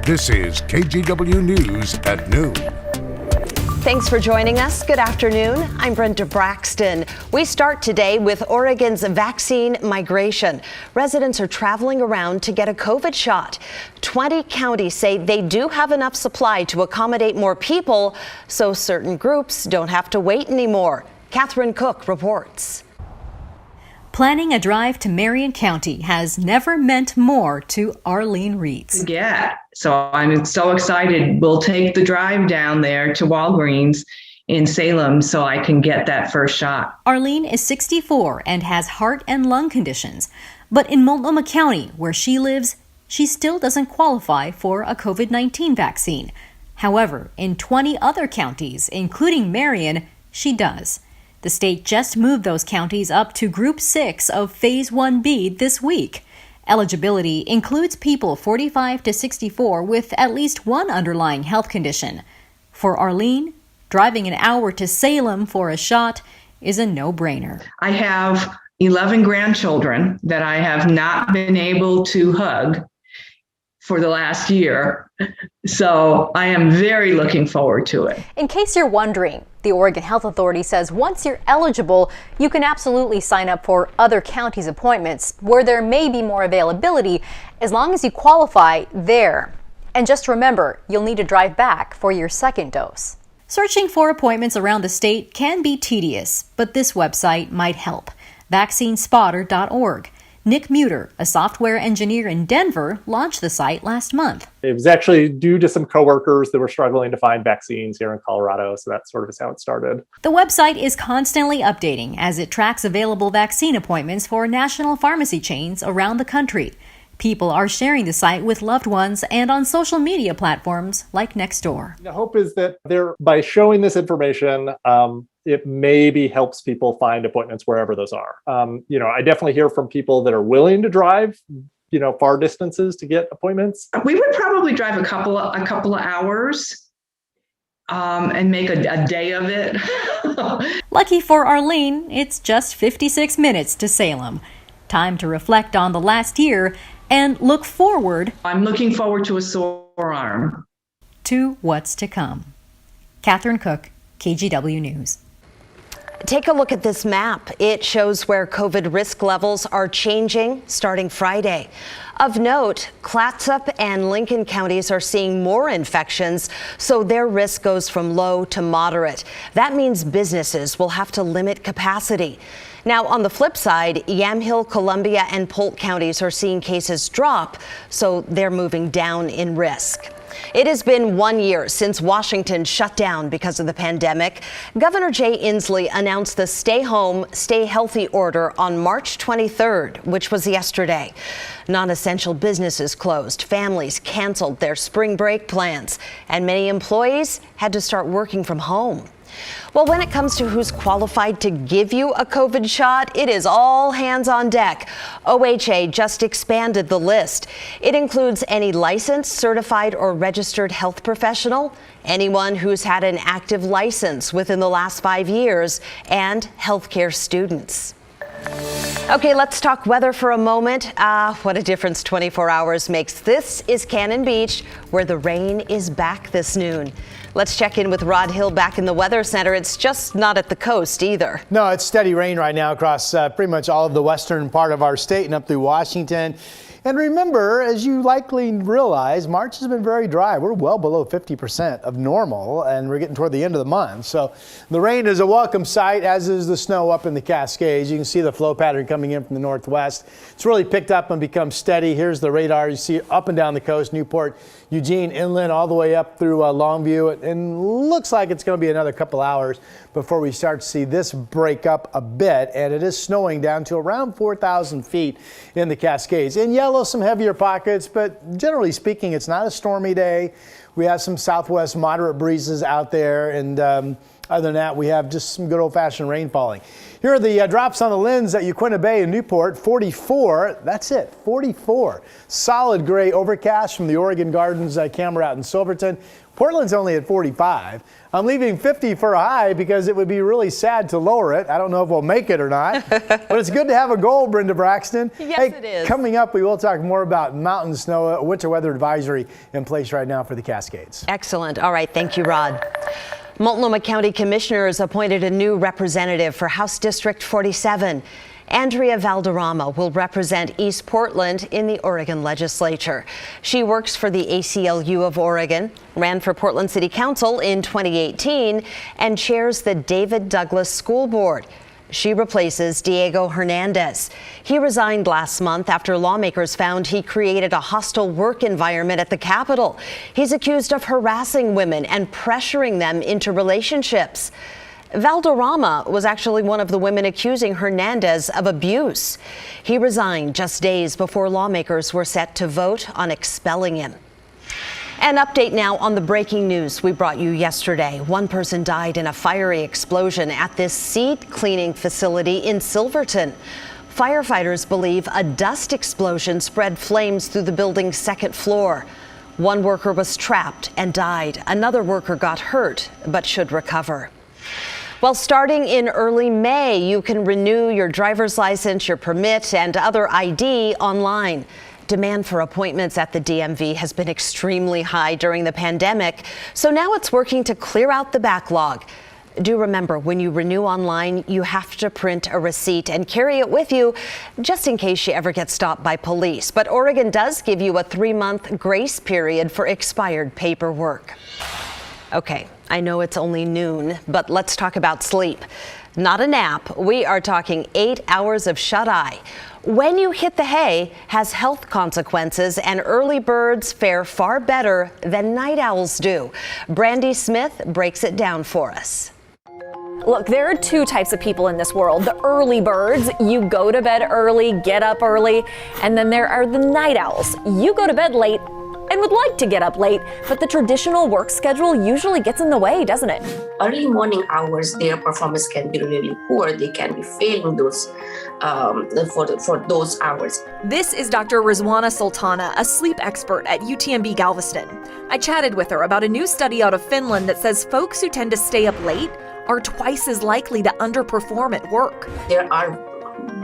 This is KGW News at noon. Thanks for joining us. Good afternoon. I'm Brenda Braxton. We start today with Oregon's vaccine migration. Residents are traveling around to get a COVID shot. 20 counties say they do have enough supply to accommodate more people, so certain groups don't have to wait anymore. Catherine Cook reports. Planning a drive to Marion County has never meant more to Arlene Reeds. Yeah, so I'm so excited. We'll take the drive down there to Walgreens in Salem so I can get that first shot. Arlene is 64 and has heart and lung conditions. But in Multnomah County, where she lives, she still doesn't qualify for a COVID-19 vaccine. However, in 20 other counties, including Marion, she does. The state just moved those counties up to Group 6 of Phase 1B this week. Eligibility includes people 45 to 64 with at least one underlying health condition. For Arlene, driving an hour to Salem for a shot is a no-brainer. I have 11 grandchildren that I have not been able to hug for the last year. So I am very looking forward to it. In case you're wondering, the Oregon Health Authority says once you're eligible, you can absolutely sign up for other counties' appointments where there may be more availability as long as you qualify there. And just remember, you'll need to drive back for your second dose. Searching for appointments around the state can be tedious, but this website might help. vaccinespotter.org. Nick Muter, a software engineer in Denver, launched the site last month. It was actually due to some coworkers that were struggling to find vaccines here in Colorado, so that sort of is how it started. The website is constantly updating as it tracks available vaccine appointments for national pharmacy chains around the country. People are sharing the site with loved ones and on social media platforms like Nextdoor. The hope is that by showing this information, it maybe helps people find appointments wherever those are. I definitely hear from people that are willing to drive, far distances to get appointments. We would probably drive a couple of hours and make a day of it. Lucky for Arlene, it's just 56 minutes to Salem. Time to reflect on the last year and look forward. I'm looking forward to a sore arm. To what's to come. Catherine Cook, KGW News. Take a look at this map. It shows where COVID risk levels are changing starting Friday. Of note, Clatsop and Lincoln counties are seeing more infections, so their risk goes from low to moderate. That means businesses will have to limit capacity. Now, on the flip side, Yamhill, Columbia, and Polk counties are seeing cases drop, so they're moving down in risk. It has been 1 year since Washington shut down because of the pandemic. Governor Jay Inslee announced the Stay Home, Stay Healthy order on March 23rd, which was yesterday. Non-essential businesses closed, families canceled their spring break plans, and many employees had to start working from home. Well, when it comes to who's qualified to give you a COVID shot, it is all hands on deck. OHA just expanded the list. It includes any licensed, certified, or registered health professional, anyone who's had an active license within the last 5 years, and healthcare students. Okay, let's talk weather for a moment. What a difference 24 hours makes. This is Cannon Beach, where the rain is back this noon. Let's check in with Rod Hill back in the Weather Center. It's just not at the coast either. No, it's steady rain right now across pretty much all of the western part of our state and up through Washington. And remember, as you likely realize, March has been very dry. We're well below 50% of normal, and we're getting toward the end of the month. So the rain is a welcome sight, as is the snow up in the Cascades. You can see the flow pattern coming in from the northwest. It's really picked up and become steady. Here's the radar. You see it up and down the coast, Newport, Eugene, inland, all the way up through Longview. And looks like it's going to be another couple hours before we start to see this break up a bit. And it is snowing down to around 4,000 feet in the Cascades. In yellow, some heavier pockets, but generally speaking, it's not a stormy day. We have some southwest moderate breezes out there, and Other than that, we have just some good old-fashioned rain falling. Here are the drops on the lens at Uquinta Bay in Newport. 44, that's it, 44. Solid gray overcast from the Oregon Gardens camera out in Silverton. Portland's only at 45. I'm leaving 50 for a high because it would be really sad to lower it. I don't know if we'll make it or not, but it's good to have a goal, Brenda Braxton. Yes, it is. Coming up, we will talk more about mountain snow, a winter weather advisory in place right now for the Cascades. Excellent. All right. Thank you, Rod. Multnomah County Commissioners appointed a new representative for House District 47. Andrea Valderrama will represent East Portland in the Oregon legislature. She works for the ACLU of Oregon, ran for Portland City Council in 2018, and chairs the David Douglas School Board. She replaces Diego Hernandez. He resigned last month after lawmakers found he created a hostile work environment at the Capitol. He's accused of harassing women and pressuring them into relationships. Valderrama was actually one of the women accusing Hernandez of abuse. He resigned just days before lawmakers were set to vote on expelling him. An update now on the breaking news we brought you yesterday. One person died in a fiery explosion at this seed cleaning facility in Silverton. Firefighters believe a dust explosion spread flames through the building's second floor. One worker was trapped and died. Another worker got hurt but should recover. Well, starting in early May, you can renew your driver's license, your permit, and other ID online. Demand for appointments at the DMV has been extremely high during the pandemic, so now it's working to clear out the backlog. Do remember, when you renew online, you have to print a receipt and carry it with you just in case you ever get stopped by police. But Oregon does give you a 3-month grace period for expired paperwork. Okay, I know it's only noon, but let's talk about sleep. Not a nap. We are talking 8 hours of shut-eye. When you hit the hay has health consequences, and early birds fare far better than night owls do. Brandy Smith breaks it down for us. Look, there are two types of people in this world. The early birds, you go to bed early, get up early, and then there are the night owls. You go to bed late and would like to get up late, but the traditional work schedule usually gets in the way, doesn't it? Early morning hours, their performance can be really poor. They can be failing those for those hours. This is Dr. Rizwana Sultana, a sleep expert at UTMB Galveston. I chatted with her about a new study out of Finland that says folks who tend to stay up late are twice as likely to underperform at work. There are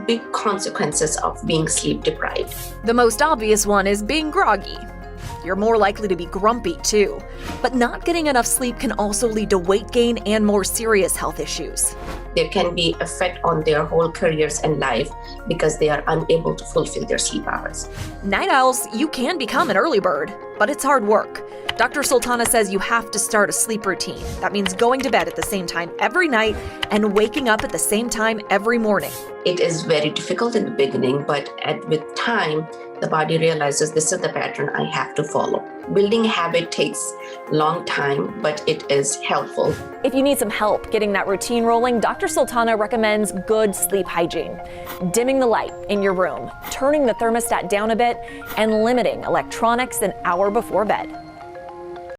big consequences of being sleep deprived. The most obvious one is being groggy. You're more likely to be grumpy too. But not getting enough sleep can also lead to weight gain and more serious health issues. There can be effect on their whole careers and life because they are unable to fulfill their sleep hours. Night owls, you can become an early bird, but it's hard work. Dr. Sultana says you have to start a sleep routine. That means going to bed at the same time every night and waking up at the same time every morning. It is very difficult in the beginning, but with time, the body realizes this is the pattern I have to follow. Building a habit takes a long time, but it is helpful. If you need some help getting that routine rolling, Dr. Sultana recommends good sleep hygiene. Dimming the light in your room, turning the thermostat down a bit, and limiting electronics an hour before bed.